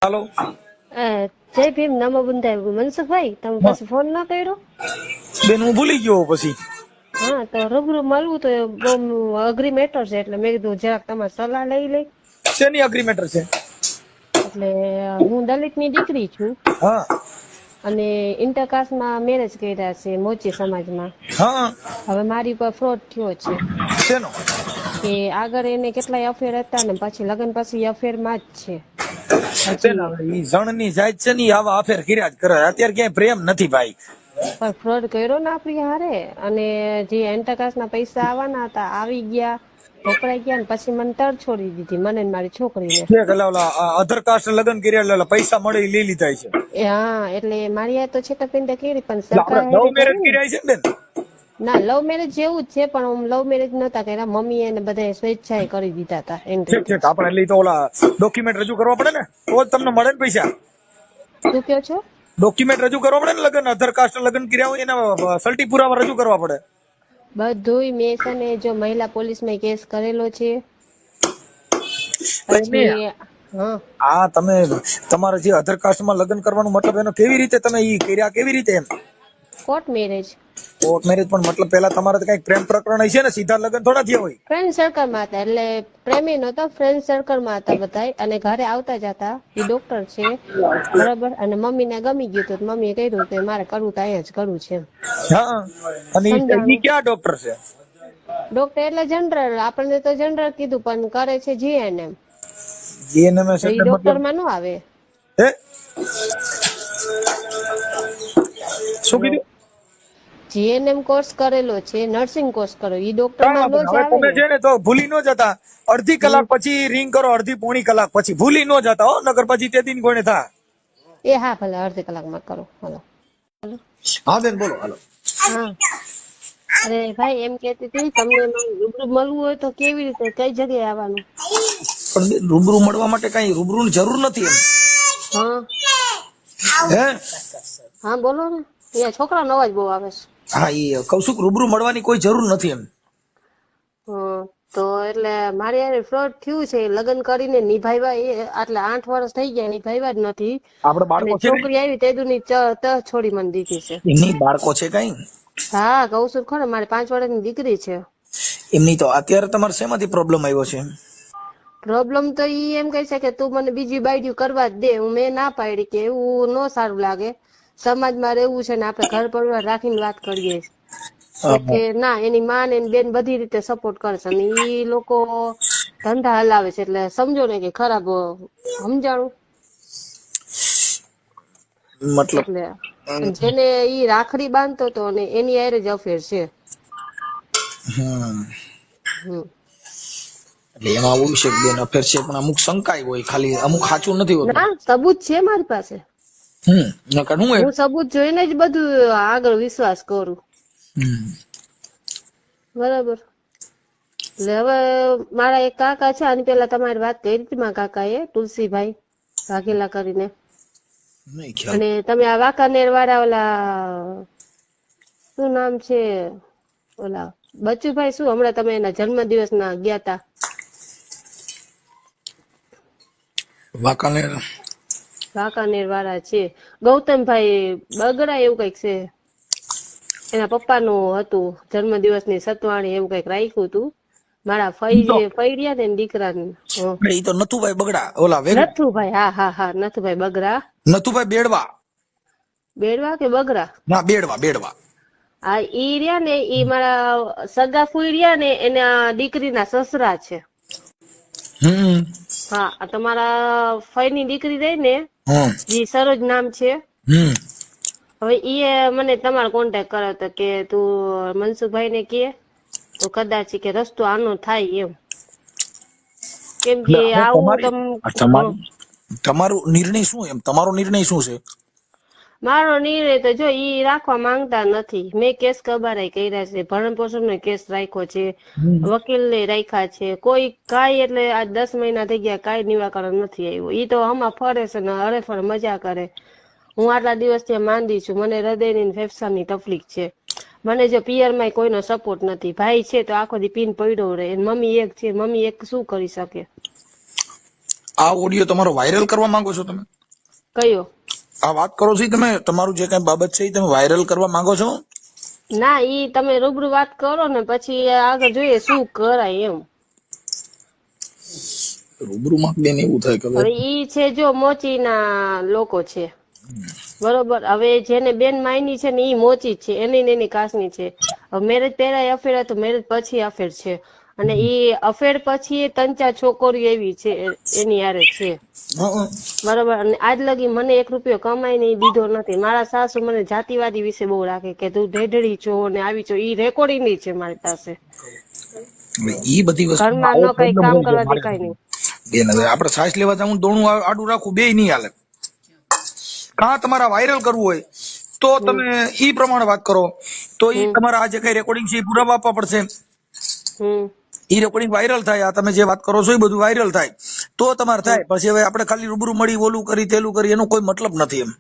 હાલો. જય ભીમ નમો બુંદાય મનસુખભાઈ તમે પાછો ફોન ના કર્યો? બેન હું ભૂલી ગયો પછી. હા તો રૂબરૂ મળવું તો બહુ અઘરી મેટર છે એટલે મેં કીધું જરાક તમારી સલાહ લઈ લઈ. શેની અગ્રી મેટર છે? એટલે હું દલિત ની દીકરી છું હા અને ઇન્ટરકાસ્ટમાં મેરેજ કર્યા છે મોચી સમાજમાં. હા. હવે મારી પર ફ્રોડ થયો છે શેનો? કે આગળ એને કેટલાય અફેર હતા ને પછી લગ્ન પછી અફેર માં જ છે બેન હજી. હવે ઈ જણની જાત છે ને ઈ આવા અફેર કર્યા જ કરે. અત્યારે ક્યાંય પ્રેમ નથી ભાઈ. પણ ફ્રોડ કર્યો ને આપણી હારે અને જે એન્ટરકાસ્ટ ના પૈસા આવવાના હતા આવી ગયા વપરાઈ ગયા ને પછી મને તર છોડી દીધી મને ને મારી છોકરીને. કે ઓલા અધર કાસ્ટ લગ્ન કર્યા એટલે પૈસા મળે ઈ લઈ લીધા છે. હા એટલે મારી આ તો છેતરપિંડી કરી પણ એટલે સરકાર આપણે લવ હારે મેરેજ કરી ને. કર્યા છે બેન. ના લવ મેરેજ જેવું જ છે પણ હું લવ મેરેજ નતા કર્યા મમ્મી એને બધા સ્વેચ્છાએ કરી દીધા હતા ઠીક એન્ટ્રી. ઠીક આપણે એટલે ઈ તો ઓલા ડોક્યુમેન્ટ રજૂ કરવા પડે ને તો જ તમને મળે ને પૈસા. શું કયો છો? ડોક્યુમેન્ટ રજૂ કરવા પડે ને લગ્ન અધર કાસ્ટ લગ્ન કર્યા હોય એના સલટી પુરાવા રજૂ કરવા પડે. બધુંય મેં છે ને જો મહિલા પોલીસમાં કેસ કરેલો છે તો એમને પછી. હા આ તમે તમારે જે અધર કાસ્ટ માં લગ્ન કરવાનું મતલબ એનો કેવી રીતે તમે ઈ કર્યા કેવી રીતે એમ? Court marriage. કોર્ટ મેરેજ પણ મતલબ પેલા તમારે તો કઈક પ્રેમ પ્રકરણ છે ને સીધા લગ્ન થોડા થયા હોય. ફ્રેન્ડ સર્કલમાં હતા એટલે પ્રેમી નતો ફ્રેન્ડ સર્કલમાં હતા બધાય અને ઘરે આવતા જતા. એ ડોક્ટર છે બરાબર અને મમ્મીને ગમી ગયું તો મમ્મીએ કહ્યું કે મારે કરવું તો અહીંયા જ કરવું છે એમ. હા અને ઈ સમજાણું. ક્યાં ડોક્ટર છે? ડોક્ટર એટલે જનરલ આપણને તો જનરલ કીધું પણ કરે છે જીએનએમ. જીએનએમ તો એ એટલે ડોક્ટર મતલબ માં નો આવે. હે શું કીધું? જીએનએમ કોર્સ કરેલો છે નર્સિંગ કોર્સ કરો એ ડોક્ટર કાંઈ માં વાંધો નો નહીં. જ હવે આવે તમે ને. છે ને તો ભૂલી ન જતા. અડધી કલાક પછી રિંગ કરો અડધી પોણી કલાક પછી ભૂલી ન જતા હો નકર પછી તે દિન કોઈને થા. એ હા ભલે અડધી કલાકમાં કરો હાલો. હા બેન બોલો હાલો. હા અરે ભાઈ એમ કેતી હતી તમને રૂબરૂ મળવું હોય તો કેવી રીતે કઈ જગ્યાએ આવવાનું? પણ બેન રૂબરૂ મળવા માટે કઈ રૂબરૂ ની જરૂર નથી એમ. હા હે હા બોલો ને અહીંયા છોકરાનો અવાજ બહુ આવે છે. હા ઈ કઉ છું કે રૂબરૂ મળવાની કોઈ જરૂર નથી એમ. તો એટલે મારી યારે ફ્રોડ થયું છે લગ્ન કરીને નિભાવ્યા એ આટલે 8 વર્ષ થઈ ગયા નિભાવ્યા જ નથી આપડે અને બાળકો છે કઈ? છોકરી આવી તેદુની છોડી મને દીધી છે. એમની બાળકો છે કઈ? હા કઉ છું ખરો મારી 5 વર્ષની દીકરી છે. એમની તો અત્યારે તમારે શેમાંથી પ્રોબ્લેમ આવ્યો છે? પ્રોબ્લેમ તો ઈ એમ કહે છે કે તું મને બીજી બાયડીયું કરવા જ દે મેં ના પાડી કે એવું ન સારું લાગે સમાજમાં રહેવું છે ને આપણે ઘર પરિવાર રાખીને વાત કરીએ તો કે ના એની માં ને એની બેન બધી રીતે સપોર્ટ કરશે અને ઈ લોકો ધંધા હલાવે છે એટલે સમજો ને કે ખરાબ સમજાણું મતલબ એટલે જેને ઈ રાખડી બાંધતો હતો ને એની હારે જ અફેર છે. હમ એટલે એમાં આવું છે બેન અફેર છે પણ અમુક શંકાય હોય ખાલી અમુક સાચું નથી હોતું. ના સબૂત છે મારી પાસે. નકર હું હું સબૂત જોઈને જ બધું આગળ વિશ્વાસ કરું. બરાબર એટલે હવે મારા એક કાકા છે આની પેલા તમારી વાત કરી હતી મારા કાકા એ તુલસીભાઈ વાઘેલા કરીને નહીં ખ્યાલ. અને તમે આ વાંકાનેર વાળા ઓલા શું નામ છે ઓલા બચુભાઈ શું હમણાં તમે એના જન્મદિવસ ના ગયા તા વાંકાનેર વાળા છે ગૌતમભાઈ બગડા એવું કઈક છે એના પપ્પાનું હતું જન્મદિવસની સતવાણી એવું કઈક રાખ્યું હતું મારા ફઈ જે ફઈડિયા ને દીકરાને ઈ તો નથુભાઈ બગડા ઓલા વેગ નથુભાઈ હા નથુભાઈ બગરા નથુભાઈ બેડવા બેડવા કે બગરા ના બેડવા આ ઈ રહ્યા ને ઈ મારા સગા ફૂઈ રહ્યા ને એના દીકરીના સસરા છે. હા તમારા ફઈ ની દીકરી રહી ને જી સરોજ નામ છે. હવે ઈ મને તમારો કોન્ટેક્ટ કર્યો હતો કે તું મનસુખભાઈ ને કે તો કદાચ કે રસ્તો આનો થાય એમ કેમ કે આવું તમારો નિર્ણય શું એમ તમારો નિર્ણય શું છે? મારો નિર્ણય તો જો ઈ રાખવા માંગતા નથી મેં કેસ કબારાઈ કર્યા છે ભરણ પોષણ નો કેસ રાખ્યો છે વકીલ ને રાખ્યા છે કોઈ કાંઈ એટલે આ 10 મહિના થઈ ગયા કાંઈ નિરાકરણ નથી આવ્યું ઈ તો આમાં ફરે છે ને હરેફર મજા કરે હું આટલા દિવસથી માંદી છું મને હૃદયની ફેફસાની તકલીફ છે મને જો પિયર માં કોઈનો સપોર્ટ નથી ભાઈ છે તો આખો દી પીન પડ્યો રહે મમ્મી એક છે મમ્મી એક શું કરી શકે આ ઓડિયો તમારો વાયરલ કરવા માંગો છો તમે? કયો? આ વાત કરો છો ઈ તમે તમારું જે કઈ બાબત છે એ તમે વાયરલ કરવા માંગો છો? ના, ઈ તમે રૂબરૂ વાત કરો ને પછી આગળ જોઈએ શું કરાય એમ. રૂબરૂમાં બેન એવું થાય કે હવે ઈ છે જો મોચીના લોકો છે, બરોબર. હવે જેને બેન માયની છે ને ઈ મોચી જ છે, એની ને એની કાસ્ટની છે. મેરેજ પહેલા અફેર હતું, મેરેજ પછી અફેર છે, અને ઈ અફેર પછી 3-4 છોકરીઓ એવી છે એની હારે છે, બરોબર. અને આજ લગી મને 1 રૂપિયો કમાઈને ઈ દીધો નથી. મારા સાસુ મને જાતિવાદી વિશે બહુ રાખે કે તું ઢેઢડી છો ને આવી છો. ઈ રેકોર્ડિંગ ની છે મારી પાસે. ઈ બધી વસ્તુ ઘરમાં નો કઈ કામ કરવા દેખાય નહીં. બેન હવે આપણે સાસ લેવા જાઉં દોણું આડું રાખું બે નહીં હાલે. કાં તમારા વાયરલ કરવું હોય તો તમે ઈ પ્રમાણે વાત કરો, તો ઈ તમારા આ જે કઈ રેકોર્ડિંગ છે એ પુરાવા આપવા પડશે. ઈ રેકોર્ડિંગ વાયરલ થાય, આ તમે જે વાત કરો છો એ બધું વાયરલ થાય તો તમારે થાય. પછી હવે આપણે ખાલી રૂબરૂ મળી ઓલું કરી તેલું કરી એનો કોઈ મતલબ નથી એમ.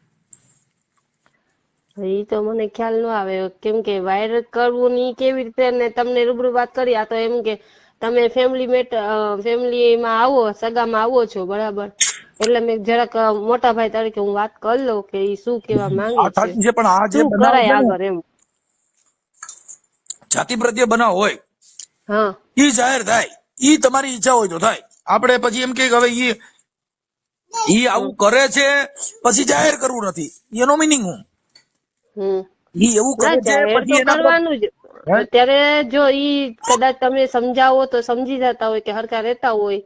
ઈ તો મને ખ્યાલ ન આવે કેમ કે વાયરલ કરવું ની કેવી રીતે ને તમને રૂબરૂ વાત કરી. આ તો એમ કે તમે ફેમિલીમાં આવો, સગામાં આવો છો, બરાબર. એટલે મેં જરાક મોટા ભાઈ તરીકે હું વાત કરી લઉં કે ઈ શું કેવા માંગે છે, પણ આ જે શું બનાવ કરાય છે ને આગળ એમ. જાતિ પ્રત્યે બનાવ હોય હા, ઈ જાહેર થાય, ઈ તમારી ઈચ્છા હોય તો થાય. આપણે પછી એમ કે હવે ઈ આવું કરે છે પછી જાહેર કરવું નથી, એનો મિનિંગ હું ઈ એવું કરે છે જાહેર તો પછી એના કરવાનું જ. અત્યારે જો ઈ કદાચ તમે સમજાવો તો સમજી જતા હોય કે હરખા રહેતા હોય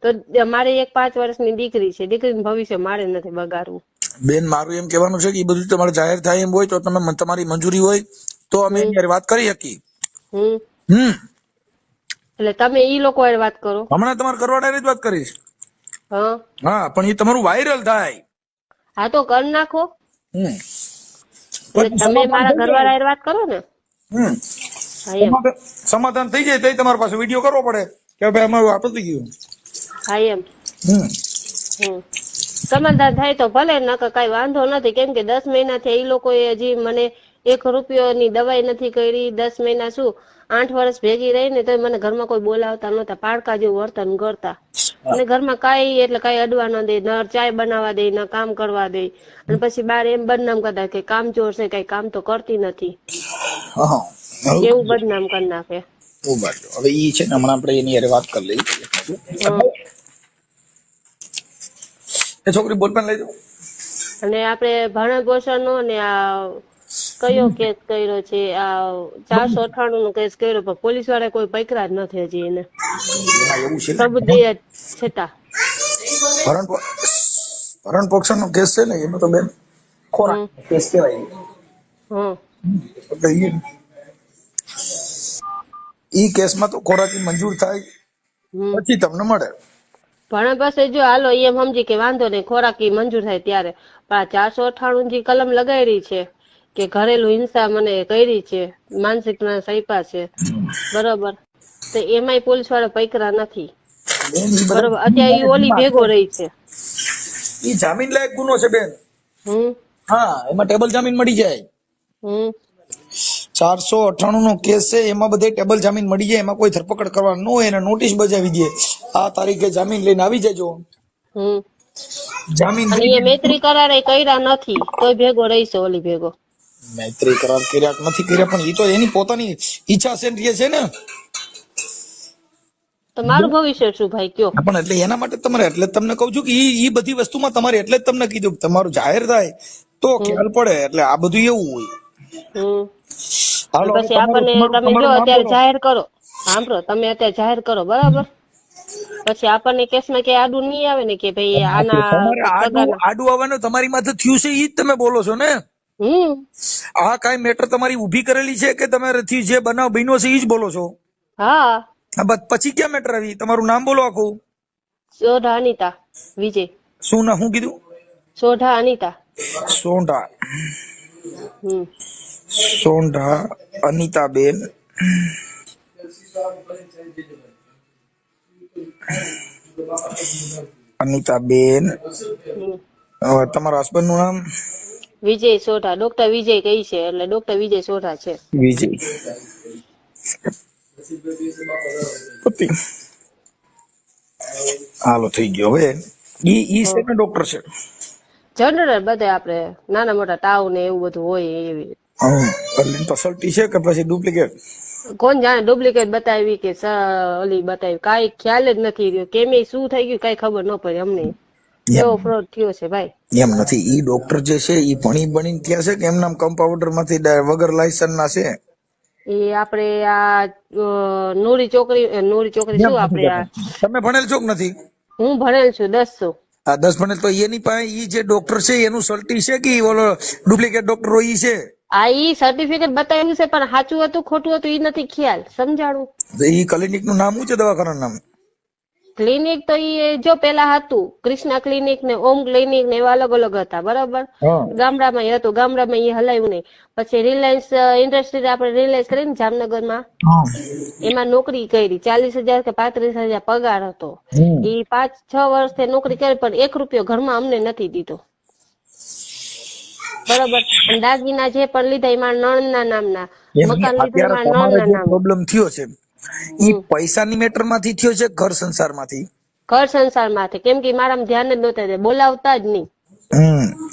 તો. મારે એક 5 વર્ષની દીકરી છે, દીકરીનું ભવિષ્ય મારે નથી બગાડવું. બેન મારું એમ કહેવાનું છે કે એ બધું તમારે જાહેર થાય એમ હોય તો તમે તમારી મંજૂરી હોય તો અમે એની વાત કરી શકીએ. એટલે તમે ઈ લોકો હારે વાત કરો. હમણાં તમારા ઘરવાળાને જ વાત કરીશ. હા, પણ એ તમારું વાયરલ થાય. હા તો કરી નાખો. એટલે તમે મારા ઘરવાળા હારે વાત કરો ને. સમાધાન થઈ જાય તો તમારી પાસે વિડીયો કરવો પડે કે ભાઈ અમારું આ પતી ગયું. હા એમ. સમાધાન થાય તો ભલે, નકર કઈ વાંધો નથી. કેમ કે 10 મહિનાથી એ લોકોએ હજી મને 1 રૂપિયોની દવાઈ નથી કરી. 10 મહિના શું 8 વર્ષ ભેગી રહીને તો મને ઘરમાં કોઈ બોલાવતા નહોતા, પાડકા જેવું વર્તન કરતા. અને ઘરમાં કાંઈ એટલે કાંઈ અડવા ન દે, ન ચાય બનાવવા દે, ન કામ કરવા દે. અને પછી બાર એમ બદનામ કરતા કે કામચોર છે, કઈ કામ તો કરતી નથી, એવું બદનામ કરી નાખે. હવે ઈ છે ને હમણાં આપણે એની હારે વાત કરી લઈએ. એ છોકરી બોલપેન લઈ જાઓ. અને આપણે ભરણ પોષણ નો ને આ કયો કેસ કર્યો છે, આ 498 નો કેસ કર્યો, પણ પોલીસ વાળા કોઈ પકડા જ નથી હજી એને. એવું છે પ્રબુદ્ધિ છતાં ભરણ પોષણ નો કેસ છે ને એનો તો બેન ખોરાક કેસ કહેવાય. ઈ કેસમાં તો ખોરાકી મંજૂર થાય પછી તમને મળે. ભરણ પાસે જો હાલો એમ સમજી કે વાંધો નહીં, ખોરાકી મંજૂર થાય ત્યારે. પણ આ 498 ની કલમ લગાડી છે કે ઘરેલું હિંસા મને કરી છે, માનસિક ત્રાસ આપ્યા છે, બરોબર. તો એમાંય પોલીસ વાળા પકડા નથી, બરોબર. અત્યારે ઈ ઓલી ભેગો રહી છે. ઈ જામીન લાયક ગુનો છે બેન. એમાં ટેબલ જામીન મળી જાય. 498 નો કેસ છે, એમાં બધે ટેબલ જામીન મળી જાય. એમાં કોઈ ધરપકડ કરવા ન હોય, એને નોટિસ બજાવી દે, આ તારીખે જામીન લઈને આવી જજો. જામીન અને એ મૈત્રી કરાર કર્યા નથી તોય ભેગો રહીશે ઓલી ભેગો. મૈત્રી કરાર કર્યા નથી કર્યા, પણ એ તો એની પોતાની ઈચ્છા છે ને. તો મારું ભવિષ્ય શું ભાઈ કયો? પણ એટલે એના માટે તમારે, એટલે તમને કહું છું કે ઈ બધી વસ્તુમાં તમારે, એટલે જ તમને કીધું તમારું જાહેર થાય તો ખ્યાલ પડે. એટલે આ બધું એવું હોય. પછી આપણને તમે જો અત્યારે જાહેર કરો, સાંભળો, તમે અત્યારે જાહેર કરો, બરાબર. પછી આપણને કેસમાં કે આડું નહીં આવે ને કે ભાઈ આના આડું આવવાનું તમારી માથે થયું છે ઈ જ તમે બોલો છો ને. આ કઈ મેટર તમારી ઉભી કરેલી છે કે તમારે જે બનાવ બન્યો છે ઈ જ બોલો છો? હા. પછી ક્યાં મેટર આવી? તમારું નામ બોલો આખું. સોઢા અનિતા વિજય. શું કીધું? સોઢા અનિતા. સોઢા અનિતાબેન. અનિતાબેન. તમારા હસબન્ડ નું નામ? વિજય સોઢા. ડોક્ટર વિજય કઈ છે એટલે ડોક્ટર વિજય સોઢા છે. વિજય. હાલો થઈ ગયો. હવે ઈ છે ને ડોક્ટર છે? જનરલ બધે આપણે નાના મોટા તાવ ને એવું બધું હોય એવી. એટલે તો સલ્ટી છે કે પછી ડુપ્લિકેટ? કોણ જાણે ડુપ્લિકેટ બતાવી કે ઓલી બતાવી, કાંઈ ખ્યાલ જ નથી રહ્યો. કેમે શું થઈ ગયું કઈ ખબર ન પડી અમને. એવો ફ્રોડ થયો છે ભાઈ. એમ નથી, ઈ ડોક્ટર જે છે ઈ ભણી ત્યાં છે કે એમ નામ કમ્પાઉન્ડર માંથી વગર લાયસન્સ ના છે? એ આપણે આ નૂરી ચોકરી શું આપણે આ, તમે ભણેલ છો કે નથી? હું ભણેલ છું 10 આ 10 ભણેલ, તો એની પાસે ઈ જે ડોક્ટર છે એનું સલ્ટી છે કે ઈ ઓલો ડુપ્લિકેટ ડોક્ટર હોય ઈ છે? આ ઈ સર્ટિફિકેટ બતાવ્યું છે પણ સાચું હતું ખોટું હતું ઈ નથી ખ્યાલ, સમજાણું. ઈ ક્લિનિક નું નામ શું છે, દવાખાનાનું નામ? ક્લિનિક તો ઈ જો પેલા હતું કૃષ્ણા ક્લિનિક ને ઓમ ક્લિનિક ને એવા અલગ અલગ હતા, બરાબર. ગામડામાં હતું, ગામડામાં એ હલાયું નહીં. પછી રિલાયન્સ ઇન્ડસ્ટ્રી આપણે રિલાયન્સ કરી ને જામનગરમાં, એમાં નોકરી કરી. 40,000 કે 35,000 પગાર હતો. એ 5-6 વર્ષથી નોકરી કરી પણ 1 રૂપિયો ઘરમાં અમને નથી દીધો, બરાબર. અને દાગીના જે પણ લીધા એ મારા નણંદના નામના, મકાન લીધું મારા નણંદના નામના. પ્રોબ્લેમ થયો છે ઈ પૈસાની મેટર માંથી થયો છે, ઘર સંસાર માંથી? ઘર સંસાર માંથી, કેમ કે મારામાં ધ્યાન જ નહોતા દે, બોલાવતા જ નહીં.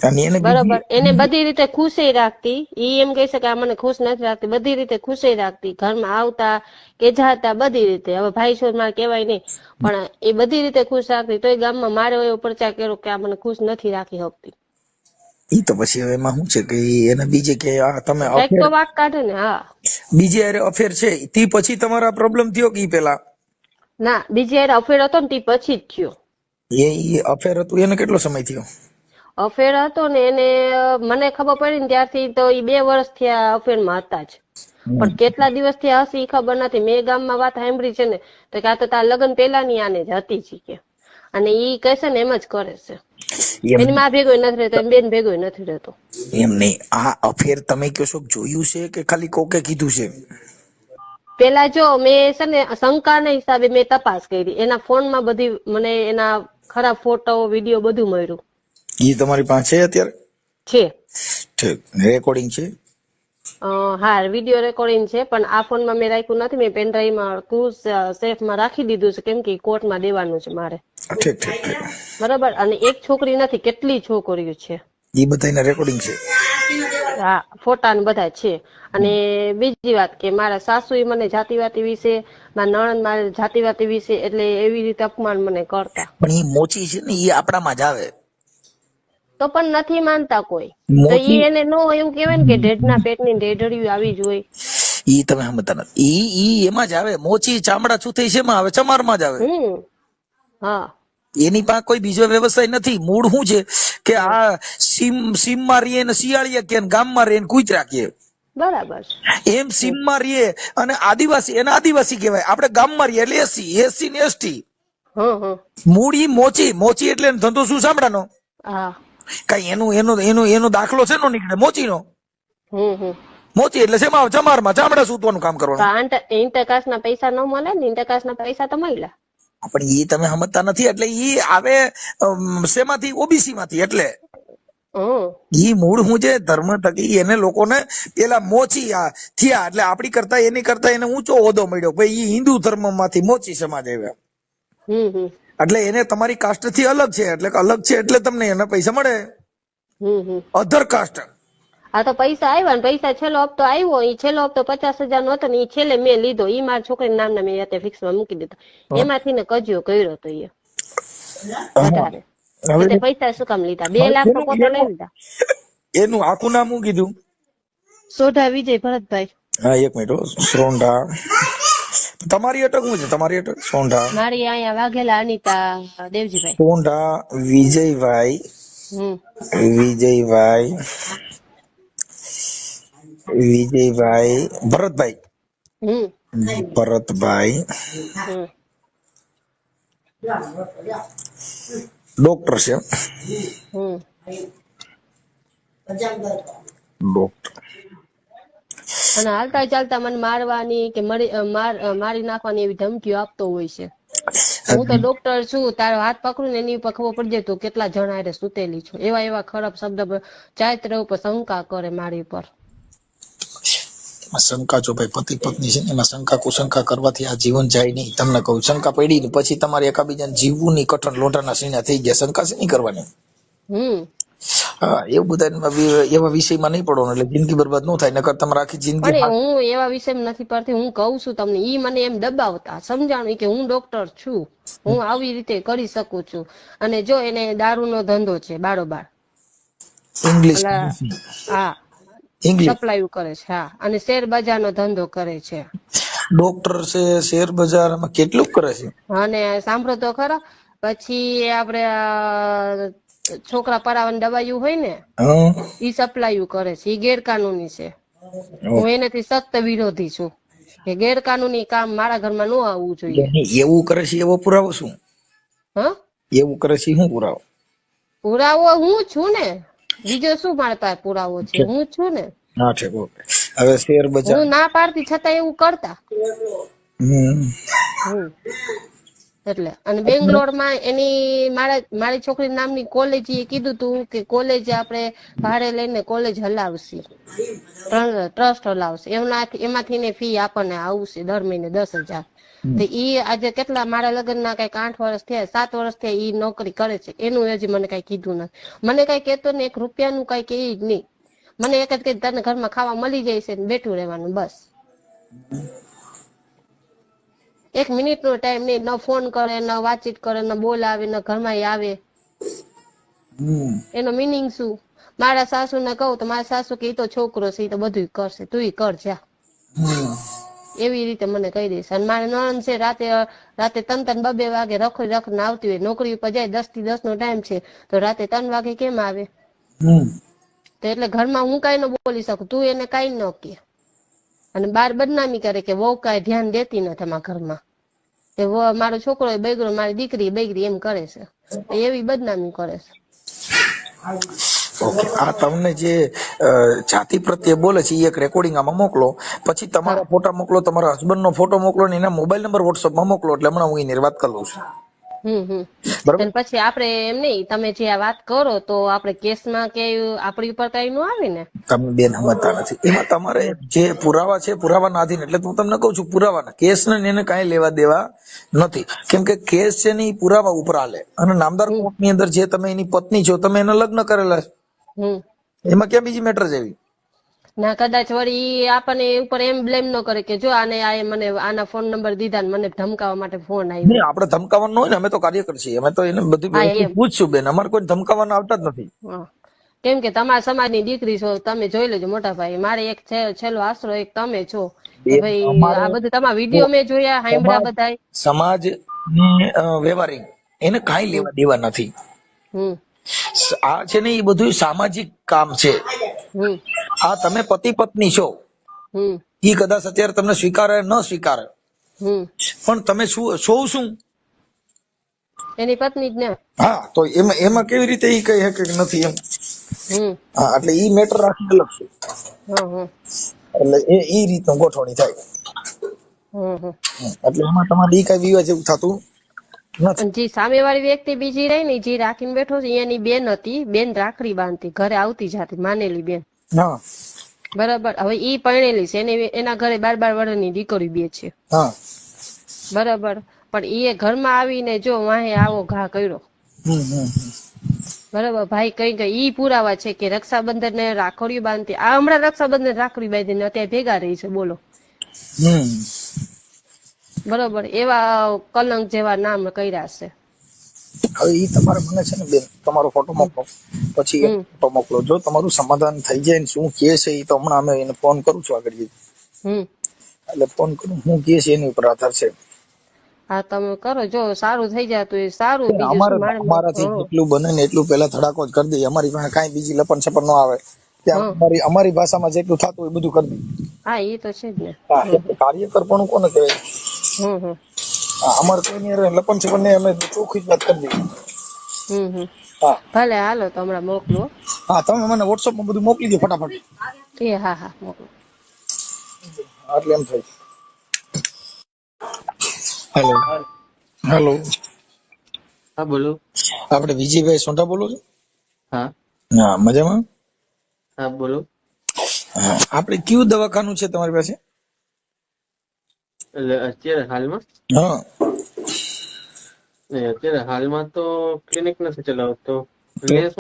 અને એને બરોબર, એને બધી રીતે ખુશી રાખતી. ઈ એમ કહી શકે આ મને ખુશ નથી રાખતી, બધી રીતે ખુશી રાખતી. ઘરમાં આવતા કે જાતા બધી રીતે. હવે ભાઈ છો મારે કહેવાય નહીં, પણ એ બધી રીતે ખુશ રાખતી. તો એ ગામમાં મારે એવો પ્રચાર કર્યો કે આ મને ખુશ નથી રાખી શકતી. ઈ તો પછી હવે એમાં શું છે કે એને બીજે કે આ તમે કંઈક તો વાક કાઢે ને. હા, બીજે અરે અફેર છે તે પછી તમારા પ્રોબ્લેમ થયો કે ઈ પેલા? ના, બીજી યાર અફેર હતો ને તે પછી જ થયો. એ અફેર હતું એને કેટલો સમય થયો? અફેર હતો ને એને મને ખબર પડી ને ત્યારથી તો એ 2 વર્ષથી આ અફેરમાં હતા જ. પણ કેટલા દિવસથી હશે એ ખબર નથી. મેં ગામમાં વાત સાંભળી છે ને તો કે આ તો તાર લગ્ન પેલાની આને જ હતી જ કે. અને ઈ કહેશે ને એમ જ કરે છે. એની માં ભેગો નથી રહેતો, એની બેન ભેગો નથી રહેતો. એમ નહીં, આ અફેર તમે કહો છો જોયું છે કે ખાલી કોકે કીધું છે? પેલા જો મેં છે ને શંકાના હિસાબે મેં તપાસ કરી. એના ફોનમાં બધી મને એના ખરાબ ફોટો વિડીયો બધું મળ્યું. ઈ તમારી પાસે છે અત્યારે? છે. ઠીક, રેકોર્ડિંગ છે? હા, વિડીયો રેકોર્ડિંગ છે પણ આ ફોનમાં મેં રાખ્યું નથી. મેં પેનડ્રાઈવમાં ક્રુઝ સેફમાં રાખી દીધું છે, કેમ કે કોર્ટમાં દેવાનું છે મારે. ઠીક ઠીક ઠીક. બરાબર. અને એક છોકરી નથી, કેટલી છોકરીઓ છે. ઈ બધાના રેકોર્ડિંગ છે? હા, ફોટા ને બધા છે. અને બીજી વાત કે મારા સાસુ મને જાતિવાતી વિશે, મારા નણંદ મારા જાતિવાતી વિશે એટલે એવી રીતે અપમાન મને કરતા. પણ ઈ મોચી છે ને ઈ આપણામાં જ આવે. તો પણ નથી માનતા કોઈ. તો ઈ એને નો એવું કહેવાય ને કે ઢેઢના પેટની ઢેઢડિયું આવી જ હોય. ઈ તમે સમજતા નથી. ઈ એમાં જ આવે. મોચી ચામડા છૂથી શેમાં આવે? ચમારમાં જ આવે. હા, એની પાસે કોઈ બીજો વ્યવસાય નથી. મૂળ શું છે કે આ સીમમાં રહીએ ને શિયાળીએ કે ગામમાં રહીએ ને કૂતરા કે, બરાબર. એમ સીમમાં રહીએ અને આદિવાસી એને આદિવાસી કહેવાય. આપણે ગામમાં રહીએ એટલે એસસી ને એસટી. મૂળ ઈ મોચી એટલે ધંધો શું ચામડાનો? હા, કઈ એનો દાખલો છે નો નીકળે મોચીનો. મોચી એટલે શેમાં આવે? ચમારમાં ચામડા સૂતવાનું કામ કરવાનું. ઇન્ટરકાસ્ટના પૈસા ન મળે ને, ઇન્ટરકાસ્ટના પૈસા તો મળ્યા. પણ ઈ તમે સમજતા નથી. એટલે ઈ આવે શેમાંથી? ઓબીસી માંથી. એટલે ઈ મૂળ હું છે ધર્મ થકી એને લોકોને પેલા મોચી થયા એટલે આપડી કરતા એની કરતા એને ઊંચો હોદ્દો મળ્યો. ભાઈ ઈ હિન્દુ ધર્મ માંથી મોચી સમાજ આવ્યા. એટલે એને તમારી કાસ્ટ થી અલગ છે, એટલે અલગ છે એટલે તમને એના પૈસા મળે. Other caste. આ તો પૈસા આવ્યા ને પૈસા છેલ્લો હપ્તો આવ્યો. એ છેલ્લો હપ્તો 50,000 નો હતો ને એ છેલ્લે મેં લીધો. ઈ મારા છોકરી નામના મેં અત્યારે ફિક્સમાં મૂકી દીધો. એમાંથી ને કજિયો કર્યો તો એ વધારે. પૈસા શું કામ લીધા? 2 લાખ તો પોતે લઈ લીધા. એનું આખું નામ શું કીધું? સોઢા વિજય ભરતભાઈ. હા, 1 મિનિટ. સોંઢા. તમારી અટક શું છે? તમારી અટક સોંઢા? મારી અહીંયા વાઘેલા અનિતા દેવજીભાઈ. સોંઢા વિજયભાઈ. વિજયભાઈ ભરતભાઈ. ભરતભાઈ ડોક્ટર છે. ડોક્ટર. અને હાલતા ચાલતા મને મારવાની કે મારી નાખવાની એવી ધમકીઓ આપતો હોય છે. હું તો ડોક્ટર છું, તારો હાથ પકડું ને એની ઉપર ખબર પડી જાય તો કેટલા જણા હારે સુતેલી છું. એવા ખરાબ શબ્દ ચારિત્ર ઉપર શંકા કરે મારી ઉપર. શંકા જો ભાઈ પતિ પત્ની છે ને એમાં શંકા કુશંકા કરવાથી આ જીવન જાય નહીં. તમને કહું, શંકા પડી ને પછી તમારે એકાબીજાને જીવવું નહીં, કઠણ લોઢાના સીણા થઈ ગયા. શંકા છે નહીં કરવાની. હા, એવું બધા એવા વિષયમાં નહીં પડવાનું, એટલે જિંદગી બરબાદ ન થાય. નકર તમારે આખી જિંદગી પણ હું એવા વિષયમાં નથી પડતી. હું કહું છું તમને, ઈ મને એમ દબાવતા સમજાણું કે હું ડોક્ટર છું, હું આવી રીતે કરી શકું છું. અને જો એને દારૂનો ધંધો છે બારોબાર, ઇંગ્લિશ. હા, સપ્લાય કરે છે. હા, અને શેર બજારનો ધંધો કરે છે. ડોક્ટર છે, શેર બજારમાં કેટલું કરે છે. અને સાંભળો તો ખરા, પછી આપડે છોકરા પરાવાની દવાઈઓ હોય ને, ઈ સપ્લાય કરે છે. ઈ ગેરકાનૂની છે. હું એનાથી સખ્ત વિરોધી છું કે ગેરકાનૂની કામ મારા ઘરમાં ન આવવું જોઈએ. એવું કરે છે એવો પુરાવો શું? હા, એવું કરે છે શું પુરાવો? પુરાવો હું છું ને, બીજો શું મારા પાસે પુરાવો છે? હું છું ને. હા છે. ઓકે, હવે શેર બજાર હું ના પાડતી છતાં એવું કરતા. એટલે અને બેંગ્લોર માં એની મારી છોકરી નામની કોલેજ એ કીધું તું કે કોલેજ આપણે ભાડે લઈને કોલેજ હલાવશે, ટ્રસ્ટ હલાવશે, એમાંથી ને ફી આપણને આવશે દર મહિને 10,000. તો ઈ આજે કેટલા મારા લગ્ન ના કઈક 8 વર્ષ થયા, 7 વર્ષ થયા ઈ નોકરી કરે છે. એનું હજી મને કઈ કીધું નથી. મને કઈ કેતો ને 1 રૂપિયાનું કઈ કે જ નહીં. મને એક જ કે તને ઘરમાં ખાવા મળી જાય છે, બેઠું રહેવાનું બસ. 1 મિનિટ નો ટાઈમ નહીં, ન ફોન કરે, ન વાતચીત કરે, ન બોલાવે, ન ઘરમાં આવે. એનો મિનિંગ શું? મારા સાસુ ને કહું તો મારા સાસુ કે ઈ તો છોકરો છે, ઈ તો બધું કરશે, તું કર જા. એવી રીતે મને કહી દઈશ. અને મારે નણંદ છે, રાતે 3-3, 2-2 વાગે રખડીને આવતી હોય. નોકરી ઉપર જાય, 10 થી 10 નો ટાઈમ છે, તો રાતે 3 વાગે કેમ આવે? તો એટલે ઘરમાં હું કઈ ન બોલી શકું, તું એને કઈ ન કે. અને બાર બદનામી કરે કે વહુ કાંઈ ધ્યાન દેતી નથી અમારા ઘરમાં, કે મારો છોકરો બૈગરો, મારી દીકરી બૈગરી એમ કરે છે. એવી બદનામી કરે છે. ઓકે, આ તમને જે જાતિ પ્રત્યે બોલે છે એ એક રેકોર્ડિંગ આમાં મોકલો, પછી તમારા ફોટા મોકલો, તમારા હસબન્ડ નો ફોટો મોકલો ને એના મોબાઈલ નંબર વોટ્સઅપ માં મોકલો, એટલે હમણાં હું એની વાત કરી લઉં છું. પછી આપડે એમ નહીં, તમે જે આ વાત કરો તો આપડે કેસમાં કે આપણી ઉપર કઈ નું આવે ને? તમે બેન સમજતા નથી. એમાં તમારે જે પુરાવા છે પુરાવાના આધીન, એટલે હું તમને કહું છું પુરાવાના કેસ ને એને કઈ લેવા દેવા નથી. કેમ કે કેસ છે ને એ પુરાવા ઉપર હાલે. અને નામદાર કોર્ટ ની અંદર જે તમે એની પત્ની છો, તમે એના લગ્ન કરેલા છે, એમાં ક્યાં બીજી મેટર જેવી ના? કદાચ વળી આપણને ઉપર એમ બ્લેમ ન કરે કે જો આને આ મને આના ફોન નંબર દીધા ને મને ધમકાવવા માટે ફોન આવ્યો. આપણે ધમકાવવાનું હોય ને, અમે તો કાર્યકર છીએ, અમે તો એને બધી પૂછશું બેન, અમારે કોઈ ધમકાવવાના આવતા જ નથી. કેમ કે તમારા સમાજની દીકરી છો, તમે જોઈ લેજો મોટા ભાઈ. મારે એક છેલ્લો આશરો એક તમે છો કે ભાઈ આ બધું તમારા વિડીયો મેં જોયા, સાંભળ્યા બધા. સમાજ ની વ્યવહારિક એને કાંઈ લેવા દેવા નથી. આ છે ને એ બધું સામાજિક કામ છે. આ તમે પતિ પત્ની છો, ઈ કદાચ અત્યારે તમને સ્વીકારે ન સ્વીકારે, પણ તમે શું એની પત્ની જ ને. હા, તો એમાં કેવી રીતે ઈ કહી શકે કે નથી એમ? હા, એટલે ઈ મેટર આખી અલગ છે. એટલે એ રીતનું ગોઠવણી થાય. એટલે એમાં તમારે ઈ કઈ વિવાદ જેવું થતું નથી. જે સામેવાળી વ્યક્તિ બીજી રહી ને, જે રાખીને બેઠો છે, એની બેન હતી, બેન રાખડી બાંધતી, ઘરે આવતી જાતી, માનેલી બેન. બરાબર. હવે ઈ પરણેલી છે, એના ઘરે 12 વર્ષની દીકરી બે છે. બરાબર. પણ એ ઘરમાં આવીને જો વાહે આવો ઘા કર્યો. બરાબર. ભાઈ કઈ ઈ પુરાવા છે કે રક્ષાબંધન ને રાખડીઓ બાંધતી. આ હમણાં રક્ષાબંધન રાખડી બાંધીને અત્યારે ભેગા રહી છે, બોલો. બરોબર. એવા કલંક જેવા નામ કર્યા છે. હવે ઈ તમારે મને છે ને બેન તમારો ફોટો મોકલો, પછી ફોટો મોકલો. જો તમારું સમાધાન થઈ જાય ને શું કે છે એ તો હમણાં અમે એને ફોન કરું છું આગળ. એટલે ફોન કરું હું કે છે એની ઉપર આધાર છે. હા, તમે કરો. જો સારું થઈ જાય તો એ સારું. અમારાથી જેટલું બને ને એટલું પેલા ધડાકો જ કરી દઈએ. અમારી પાસે કાંઈ બીજી લપન છપન ન આવે. અમારી ભાષામાં જેટલું થતું હોય બધું કરી દઈએ. હા, એ તો છે જ ને. કાર્યકર પણ કોને કહેવાય? અમારે કોઈ ની લપન છપન ને અમે ચોખ્ખી જ વાત કરી દઈએ. હા, ભલે હાલો તો હમણાં મોકલો. હા, તમે મને વોટ્સઅપ માં બધું મોકલી દો ફટાફટ. હા મોકલો. એટલે એમ થાય. હેલો. હા, બોલો. આપણે વિજયભાઈ સોંટા બોલો છો? હા, મજામાં? હા, બોલો. હા, આપણે કયું દવાખાનું છે તમારી પાસે? એટલે અત્યારે હાલમાં હા, નહીં, અત્યારે હાલમાં તો ક્લિનિક નથી ચલાવતો. તો મેં